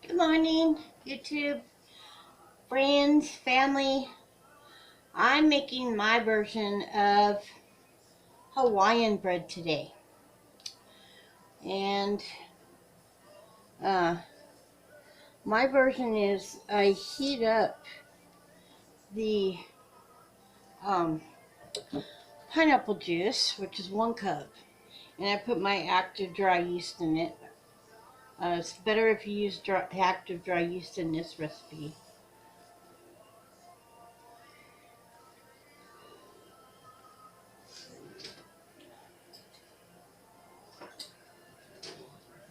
Good morning, YouTube, friends, family. I'm making my version of Hawaiian bread today. And uh, my version is I heat up the um, pineapple juice, which is 1 cup, and I put my active dry yeast in it. It's better if you use active dry yeast in this recipe.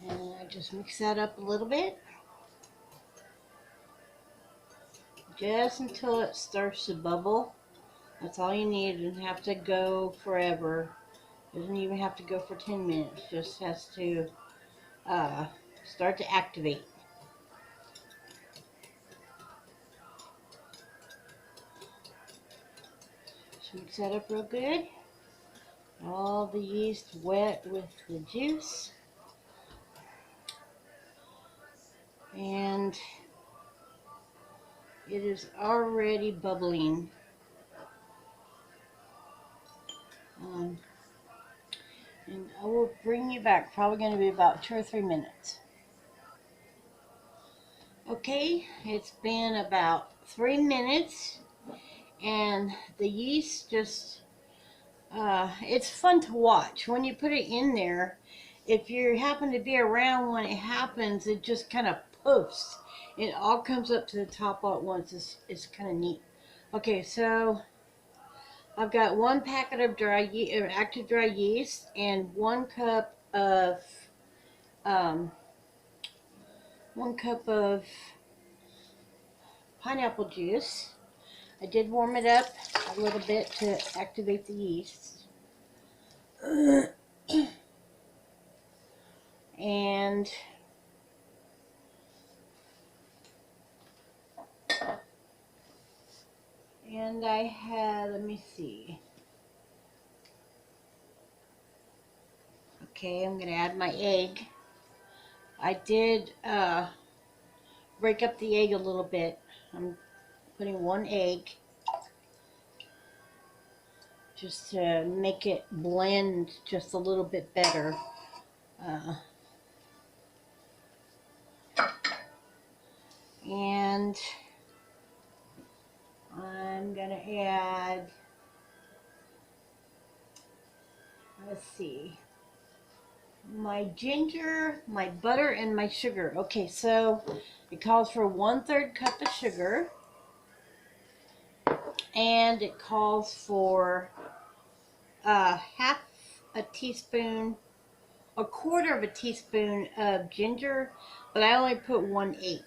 And I just mix that up a little bit, just until it starts to bubble. That's all you need. It doesn't have to go forever. It doesn't even have to go for 10 minutes. Just has to uh, start to activate. So mix that up real good. All the yeast wet with the juice. And it is already bubbling. Um, and I will bring you back. Probably going to be about 2 or 3 minutes. Okay, it's been about 3 minutes. And the yeast just it's fun to watch when you put it in there. If you happen to be around when it happens, it just kind of poofs. It all comes up to the top all at once. It's kind of neat. Okay, so I've got 1 packet of active dry yeast and 1 cup of um, 1 cup of pineapple juice. I did warm it up a little bit to activate the yeast. And I had, let me see. Okay, I'm going to add my egg. I did break up the egg a little bit. I'm putting 1 egg just to make it blend just a little bit better. And I'm going to add, let's see, my ginger, my butter, and my sugar. Okay, so it calls for 1/3 cup of sugar, and it calls for half a teaspoon, a 1/4 of a teaspoon of ginger, but I only put 1/8.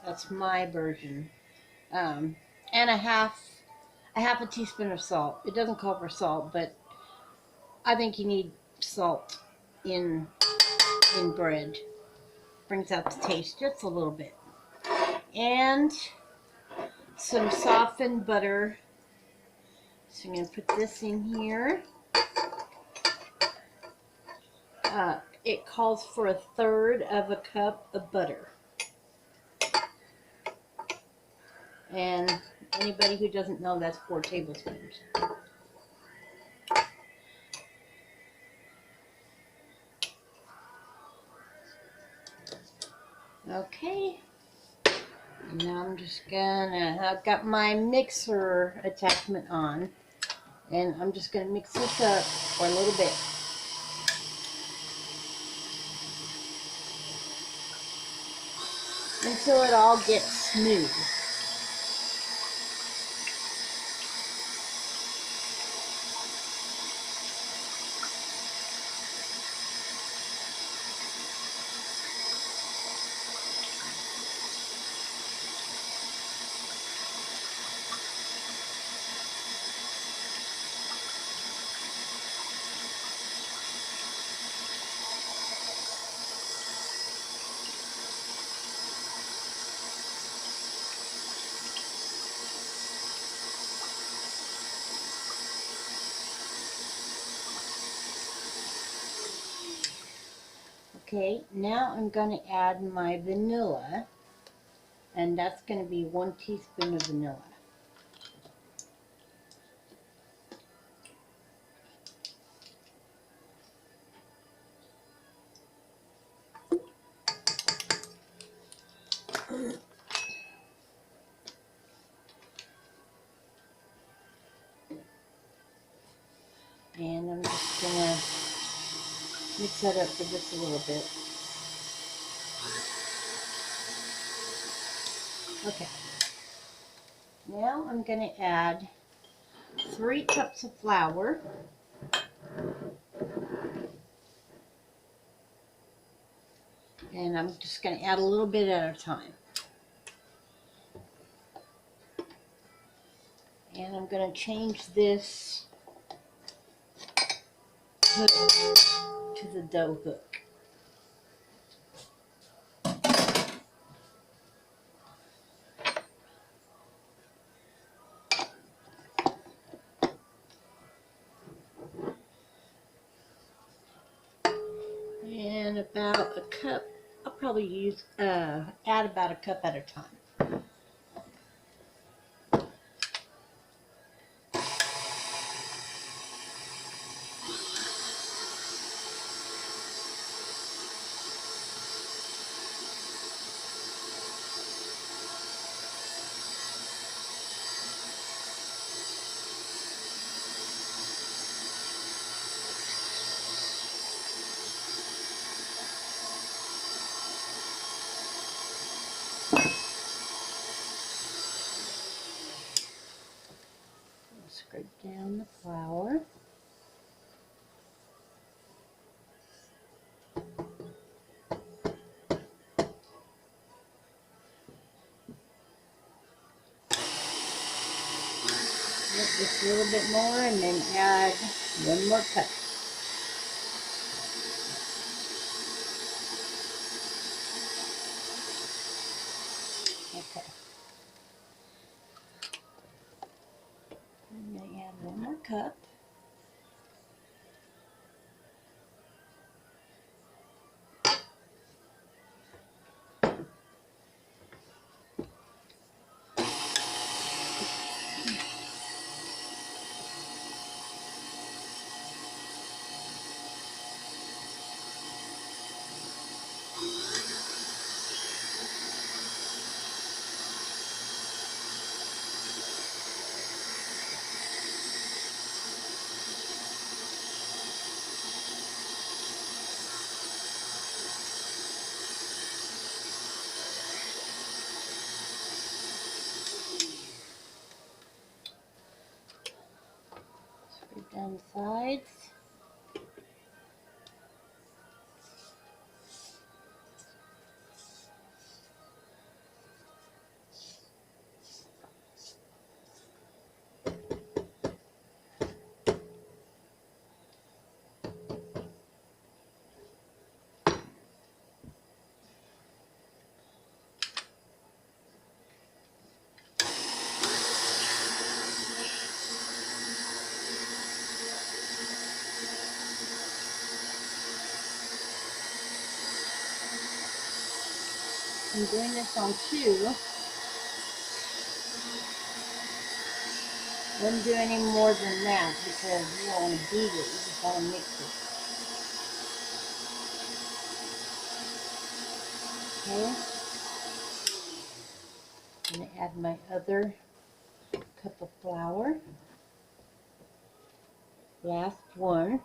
That's my version. And a half a teaspoon of salt. It doesn't call for salt, but I think you need salt in bread. Brings out the taste just a little bit. And some softened butter. So I'm going to put this in here. It calls for 1/3 of a cup of butter. And anybody who doesn't know, that's 4 tablespoons. Okay. Now I'm just gonna, I've got my mixer attachment on, and I'm just gonna mix this up for a little bit. Until it all gets smooth. Okay, now I'm going to add my vanilla. And that's going to be 1 teaspoon of vanilla. And I'm just going to mix that up for just a little bit. Okay. Now I'm going to add 3 cups of flour. And I'm just going to add a little bit at a time. And I'm going to change this hook to the dough hook. And about a cup, I'll probably add about a cup at a time. Scrape down the flour. Just a little bit more, and then add 1 more cup. Okay. I'm going to add 1 more cup. Scrape down the sides. I'm doing this on 2. Wouldn't do any more than that because you don't want to beat it, you just want to mix it. Okay. I'm going to add my other cup of flour. Last one.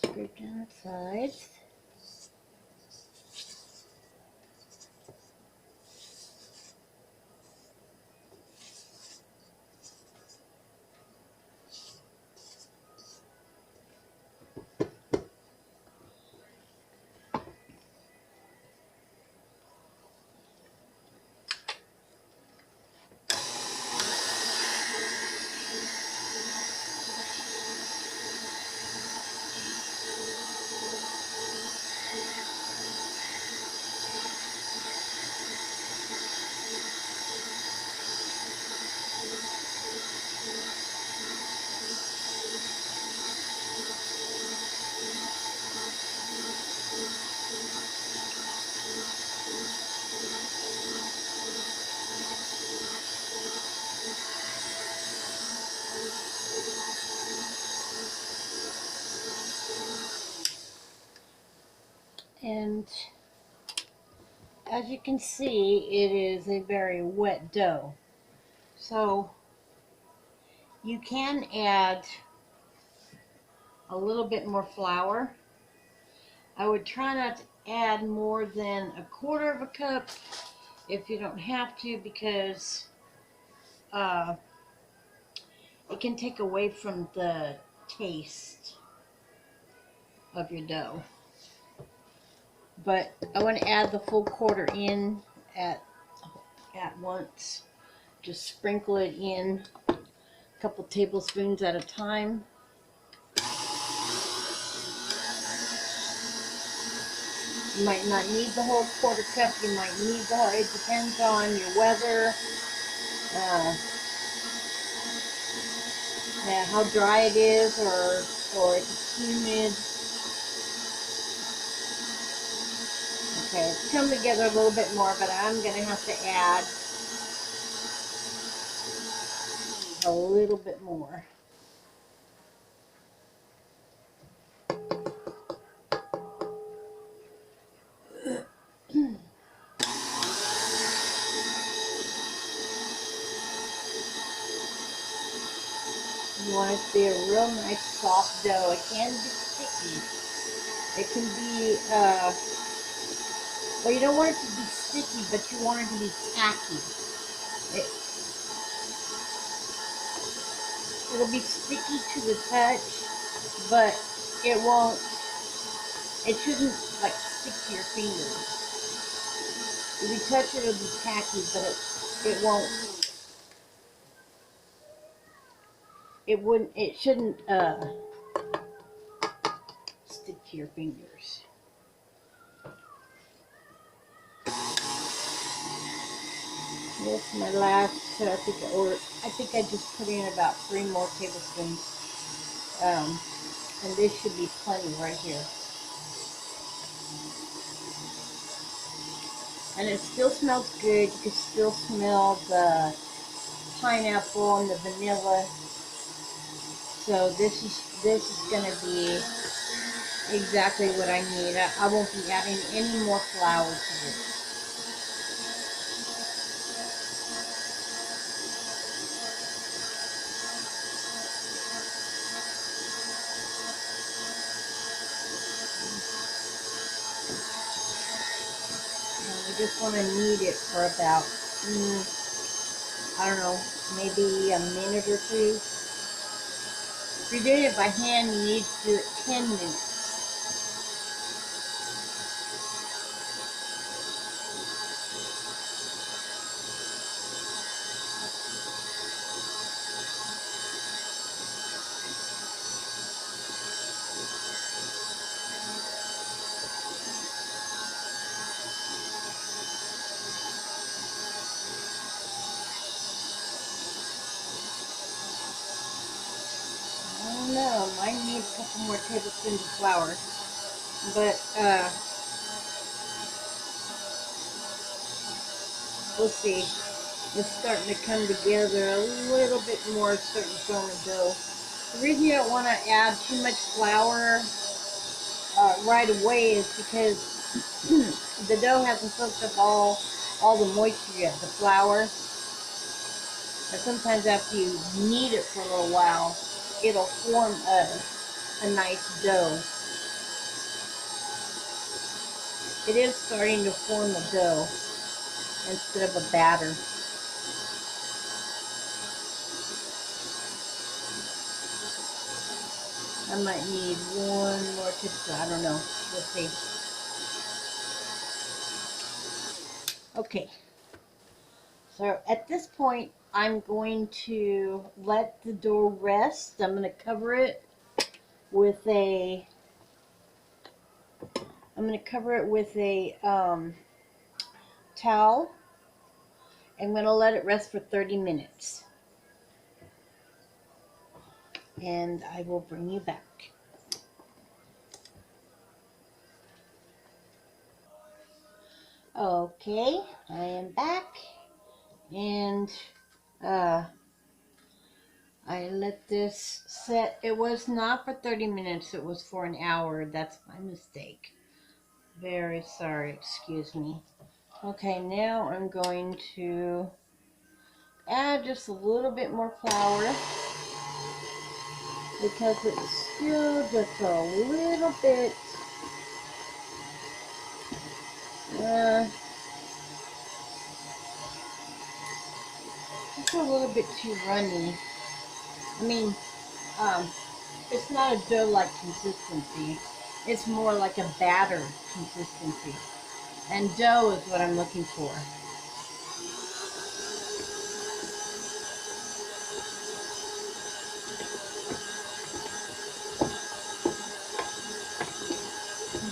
Scrape down the sides. And as you can see, it is a very wet dough. So you can add a little bit more flour. I would try not to add more than 1/4 of a cup if you don't have to, because it can take away from the taste of your dough. But I want to add the full 1/4 in at once. Just sprinkle it in a couple tablespoons at a time. You might not need the whole 1/4 cup. You might need the whole. It depends on your weather, how dry it is, or if it's humid. Okay, it's come together a little bit more, but I'm gonna have to add a little bit more. You want it to be a real nice soft dough. It can be sticky. It can be, well, you don't want it to be sticky, but you want it to be tacky. It'll be sticky to the touch, but it shouldn't like stick to your fingers. If you touch it, it'll be tacky, but it shouldn't stick to your fingers. That's my last, I think I just put in about 3 more tablespoons. And this should be plenty right here. And it still smells good. You can still smell the pineapple and the vanilla. So this is gonna be exactly what I need. I won't be adding any more flour to this. We just want to knead it for about, I don't know, maybe a minute or 2. If you're doing it by hand, you need to do it 10 minutes. I don't know, mine needs a couple more tablespoons of flour. But, we'll see. It's starting to come together a little bit more. It's starting to form a dough. The reason you don't want to add too much flour right away is because the dough hasn't soaked up all the moisture yet, the flour. And sometimes after you knead it for a little while, it'll form a nice dough. It is starting to form a dough instead of a batter. I might need 1 more tablespoon. I don't know. We'll see. Okay. So at this point, I'm going to let the dough rest. I'm going to cover it with a towel. I'm going to let it rest for 30 minutes. And I will bring you back. Okay, I am back, and I let this set. It was not for 30 minutes, it was for an hour. That's my mistake. Very sorry, excuse me. Okay, now I'm going to add just a little bit more flour because it's still just a little bit just a little bit too runny. I mean, um, it's not a dough-like consistency. It's more like a batter consistency. And dough is what I'm looking for.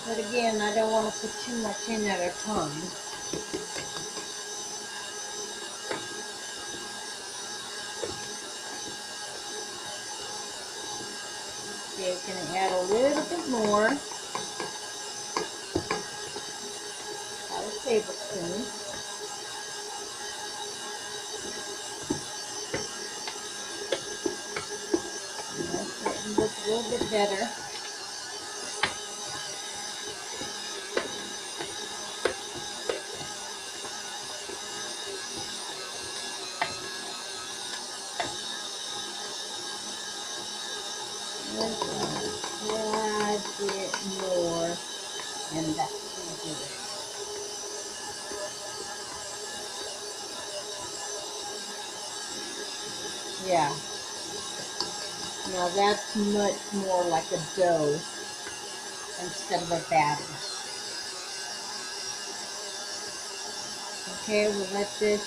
But again, I don't want to put too much in at a time. Okay, going to add a little bit more. About a tablespoon. That's starting to look a little bit better. Add it more, and that's going to do it. Yeah. Now that's much more like a dough instead of a batter. Okay, we'll let this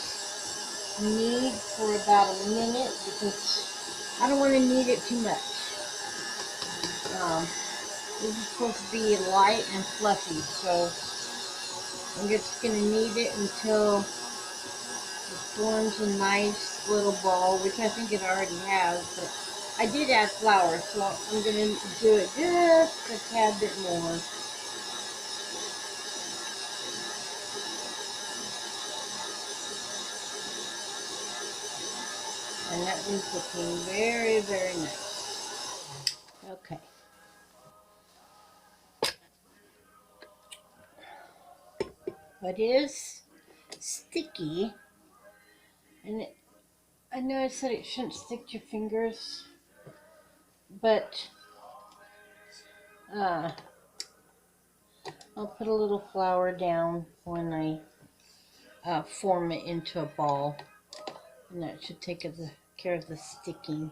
knead for about a minute because I don't want to knead it too much. This is supposed to be light and fluffy, so I'm just going to knead it until it forms a nice little ball, which I think it already has, but I did add flour, so I'm going to do it just a tad bit more. And that is looking very, very nice. Okay. It is sticky, and I know I said it shouldn't stick to your fingers, but I'll put a little flour down when I form it into a ball, and that should take care of the sticking.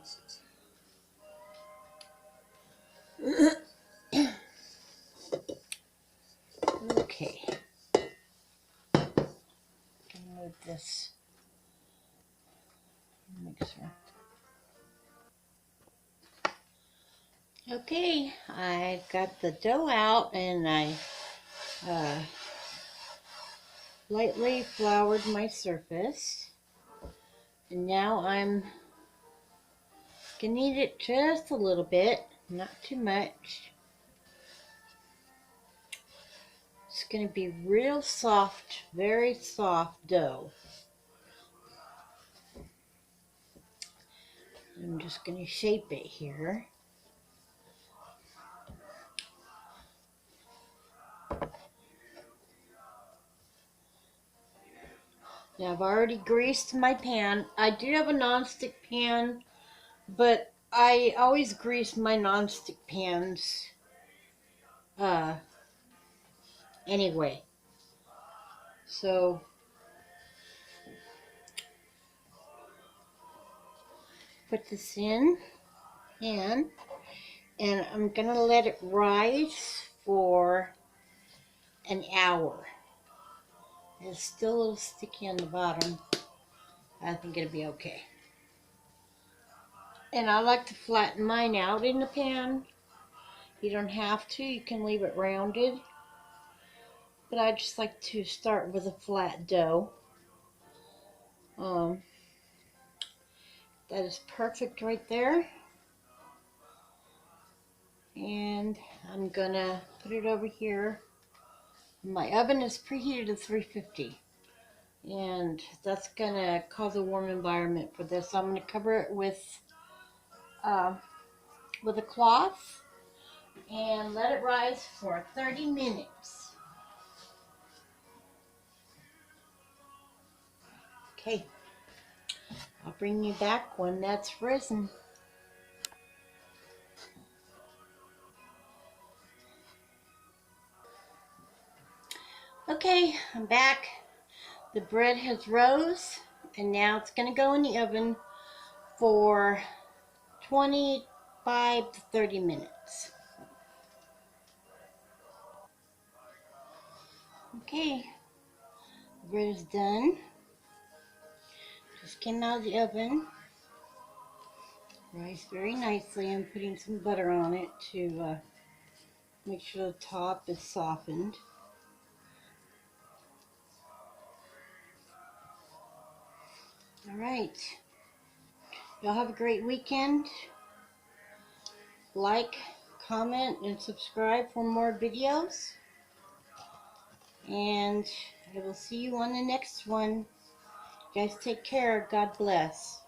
Okay, move this mixer. Okay, I got the dough out, and I lightly floured my surface, and now I'm gonna knead it just a little bit, not too much. It's going to be real soft, very soft dough. I'm just going to shape it here. Now I've already greased my pan. I do have a nonstick pan, but I always grease my nonstick pans anyway. So put this in pan, and I'm going to let it rise for an hour. It's still a little sticky on the bottom. I think it'll be okay. And I like to flatten mine out in the pan. You don't have to, you can leave it rounded. But I just like to start with a flat dough. That is perfect right there. And I'm gonna put it over here. My oven is preheated to 350. And that's gonna cause a warm environment for this. So I'm gonna cover it with a cloth and let it rise for 30 minutes. Okay, I'll bring you back when that's risen. Okay, I'm back. The bread has rose, and now it's going to go in the oven for 25 to 30 minutes. Okay, the bread is done. Just came out of the oven. Rice very nicely. I'm putting some butter on it to make sure the top is softened. All right. Y'all have a great weekend. Like, comment, and subscribe for more videos. And I will see you on the next one. You guys take care. God bless.